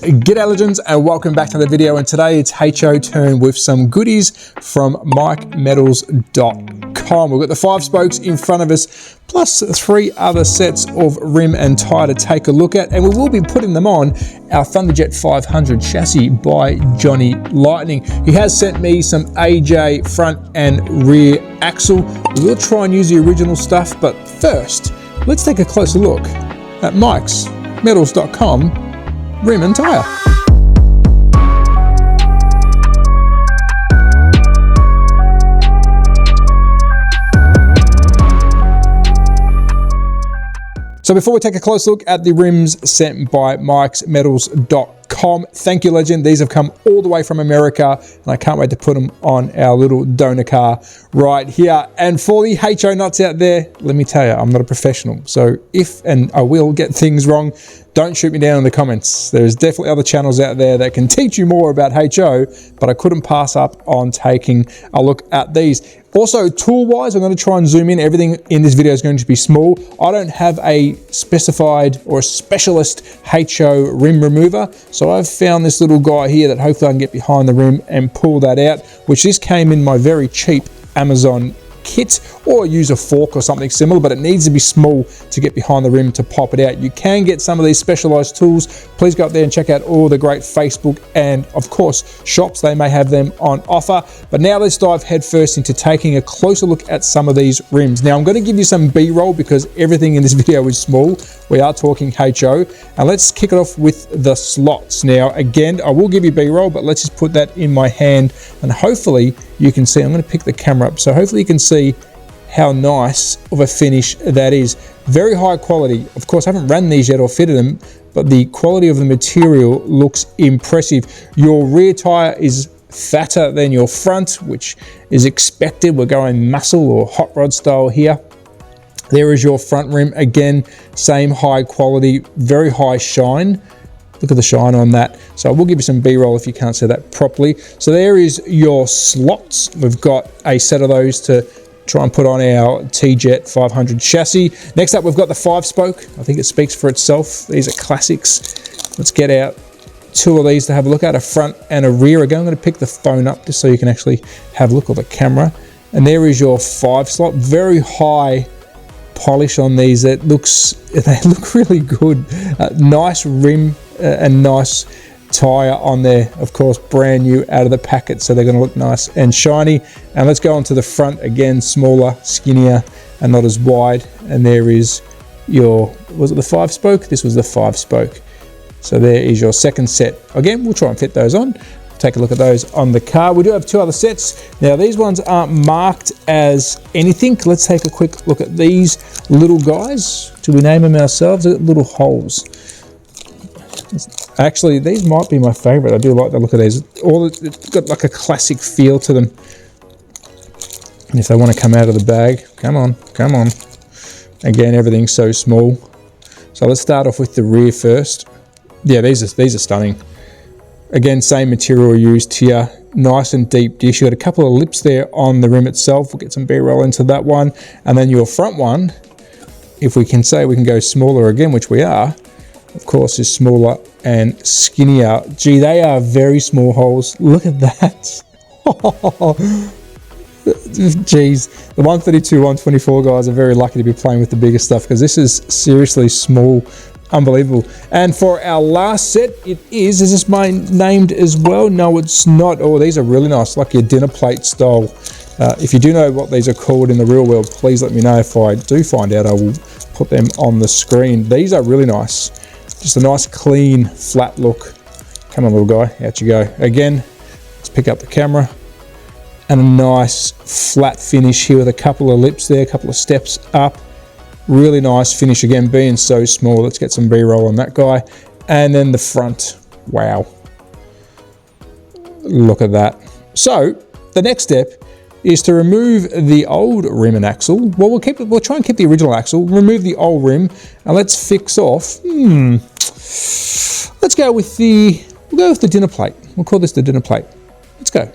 G'day legends and welcome back to the video, and today it's HO turn with some goodies from MikeMetals.com. We've got the 5 spokes in front of us plus 3 other sets of rim and tire to take a look at, and we will be putting them on our Thunderjet 500 chassis by Johnny Lightning. He has sent me some AJ front and rear axle. We will try and use the original stuff, but first let's take a closer look at MikeMetals.com rim and tire. So before we take a close look at the rims sent by MikeMetals.com, thank you, legend. These have come all the way from America, and I can't wait to put them on our little donor car right here. And for the HO nuts out there, let me tell you, I'm not a professional. So if and I will get things wrong, don't shoot me down in the comments. There's definitely other channels out there that can teach you more about HO, but I couldn't pass up on taking a look at these. Also, tool-wise, I'm going to try and zoom in. Everything in this video is going to be small. I don't have a specified or a specialist HO rim remover, so I've found this little guy here that hopefully I can get behind the rim and pull that out, which this came in my very cheap Amazon kit, or use a fork or something similar, but it needs to be small to get behind the rim to pop it out. You can get some of these specialized tools. Please go up there and check out all the great Facebook and of course shops. They may have them on offer. But now let's dive headfirst into taking a closer look at some of these rims. Now I'm going to give you some B-roll because everything in this video is small. We are talking HO, and let's kick it off with the slots. Now again, I will give you B-roll, but let's just put that in my hand and hopefully you can see. I'm going to pick the camera up so hopefully you can see how nice of a finish that is. Very high quality. Of course, I haven't ran these yet or fitted them, but the quality of the material looks impressive. Your rear tire is fatter than your front, which is expected. We're going muscle or hot rod style here. There is your front rim. Again, same high quality, very high shine. Look at the shine on that. So I will give you some B-roll if you can't see that properly. So there is your slots. We've got a set of those to try and put on our T-Jet 500 chassis. Next up, we've got the 5 spoke. I think it speaks for itself. These are classics. Let's get out 2 of these to have a look at, a front and a rear. Again, I'm going to pick the phone up just so you can actually have a look at the camera. And there is your 5 slot. Very high polish on these. They look really good. Nice rim and nice tire on there, of course, brand new out of the packet, so they're going to look nice and shiny. And let's go on to the front. Again, smaller, skinnier, and not as wide. And there is your, was it the 5 spoke? This was the 5 spoke. So there is your second set. Again, we'll try and fit those on. Take a look at those on the car. We do have 2 other sets. Now these ones aren't marked as anything. Let's take a quick look at these little guys. Do we name them ourselves? Little holes. Actually, these might be my favorite. I do like the look of these. It's got like a classic feel to them. And if they want to come out of the bag, come on, come on. Again, everything's so small. So let's start off with the rear first. Yeah, these are stunning. Again, same material used here. Nice and deep dish. You got a couple of lips there on the rim itself. We'll get some B-roll into that one. And then your front one, if we can say we can go smaller again, which we are, of course, is smaller and skinnier. Gee, they are very small holes. Look at that. Geez, the 132, 124 guys are very lucky to be playing with the bigger stuff because this is seriously small. Unbelievable. And for our last set, is this mine named as well? No, it's not. Oh, these are really nice, like your dinner plate style. If you do know what these are called in the real world, please let me know. If I do find out, I will put them on the screen. These are really nice. Just a nice, clean, flat look. Come on, little guy, out you go. Again, let's pick up the camera. And a nice flat finish here with a couple of lips there, a couple of steps up. Really nice finish, again, being so small. Let's get some B-roll on that guy. And then the front, wow. Look at that. So, the next step is to remove the old rim and axle. Well, we'll try and keep the original axle, remove the old rim, and let's fix off. Let's go with the dinner plate. We'll call this the dinner plate. Let's go.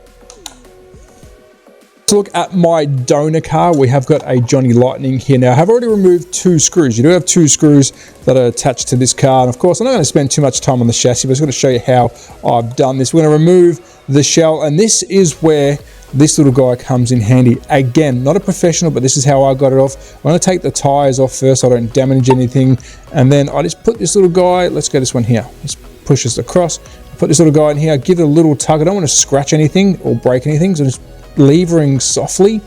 To look at my donor car, we have got a Johnny Lightning here now. I have already removed 2 screws. You do have 2 screws that are attached to this car. And of course, I'm not going to spend too much time on the chassis, but I'm just going to show you how I've done this. We're going to remove the shell, and this is where this little guy comes in handy. Again, not a professional, but this is how I got it off. I'm going to take the tires off first so I don't damage anything. And then I just put this little guy, let's go this one here. Let's push this across. Put this little guy in here, give it a little tug. I don't want to scratch anything or break anything, so just levering softly,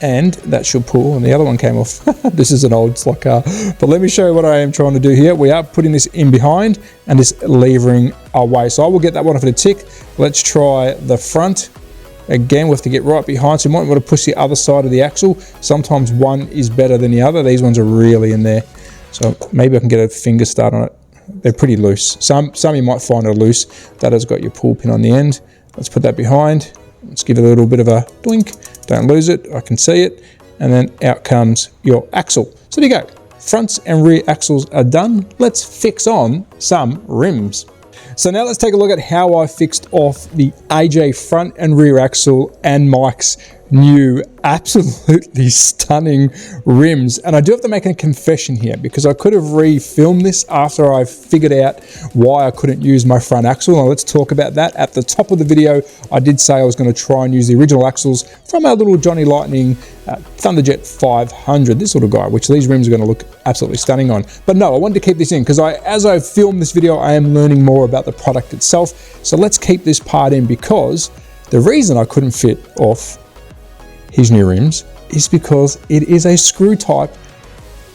and that should pull, and the other one came off. This is an old slot car, but let me show you what I am trying to do here. We are putting this in behind and just levering away, so I will get that one off at a tick. Let's try the front. Again, we have to get right behind, so you might want to push the other side of the axle. Sometimes one is better than the other. These ones are really in there, so maybe I can get a finger start on it. They're pretty loose. Some you might find are loose. That has got your pull pin on the end. Let's put that behind. Let's give it a little bit of a doink. Don't lose it. I can see it. And then out comes your axle. So there you go. Fronts and rear axles are done. Let's fix on some rims. So now let's take a look at how I fixed off the AJ front and rear axle and Mike's new absolutely stunning rims. And I do have to make a confession here, because I could have re-filmed this after I figured out why I couldn't use my front axle. Now let's talk about that. At the top of the video, I did say I was going to try and use the original axles from our little Johnny Lightning Thunderjet 500, this little guy, which these rims are going to look absolutely stunning on. But no, I wanted to keep this in because as I film this video, I am learning more about the product itself. So let's keep this part in, because the reason I couldn't fit off his new rims is because it is a screw type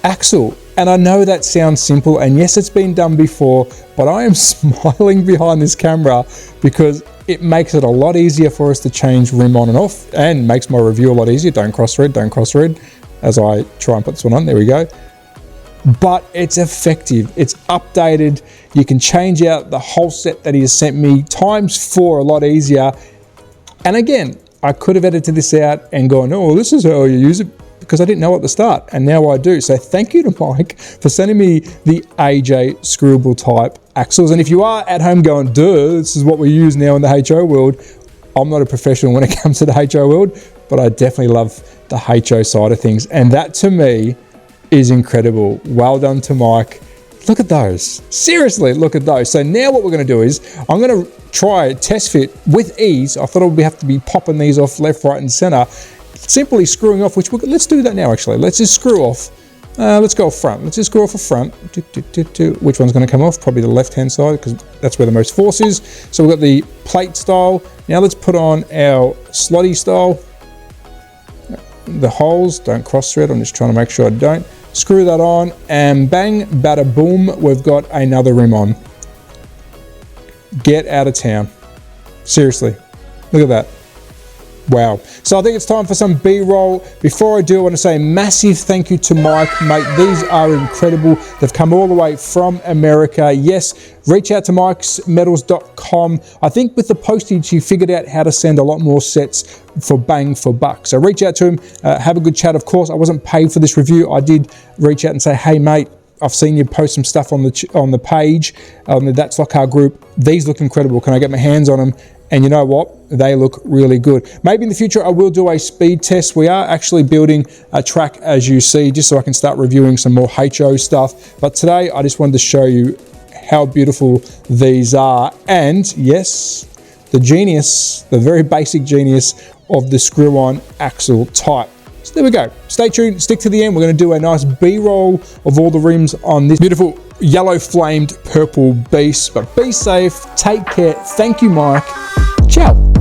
axle. And I know that sounds simple, and yes, it's been done before, but I am smiling behind this camera because it makes it a lot easier for us to change rim on and off, and makes my review a lot easier. Don't cross thread as I try and put this one on. There we go. But it's effective, it's updated. You can change out the whole set that he has sent me ×4 a lot easier. And again, I could have edited this out and gone, oh, this is how you use it, because I didn't know at the start, and now I do. So thank you to Mike for sending me the AJ screwable type axles. And if you are at home going, duh, this is what we use now in the HO world, I'm not a professional when it comes to the HO world, but I definitely love the HO side of things. And that to me is incredible. Well done to Mike. Look at those. Seriously, look at those. So now what we're going to do is I'm going to try test fit with ease. I thought I would have to be popping these off left, right, and center. Simply screwing off, let's do that now actually. Let's just screw off. Let's go front. Let's just screw off a front. Which one's going to come off? Probably the left-hand side, because that's where the most force is. So we've got the plate style. Now let's put on our slotty style. The holes, don't cross thread. I'm just trying to make sure I don't. Screw that on, and bang, bada boom, we've got another rim on. Get out of town. Seriously, look at that. Wow. So I think it's time for some B-roll. Before I do, I want to say a massive thank you to Mike, mate. These are incredible. They've come all the way from America. Yes, reach out to mikesmetals.com. I think with the postage, he figured out how to send a lot more sets for bang for buck. So reach out to him, have a good chat. Of course, I wasn't paid for this review. I did reach out and say, hey, mate, I've seen you post some stuff on the page, on the That Slot Car group. These look incredible. Can I get my hands on them? And you know what? They look really good. Maybe in the future I will do a speed test. We are actually building a track, as you see, just so I can start reviewing some more HO stuff. But today I just wanted to show you how beautiful these are. And yes, the genius, the very basic genius of the screw-on axle type. So there we go. Stay tuned, stick to the end. We're going to do a nice B-roll of all the rims on this beautiful yellow flamed purple beast. But be safe, take care. Thank you, Mike. Ciao.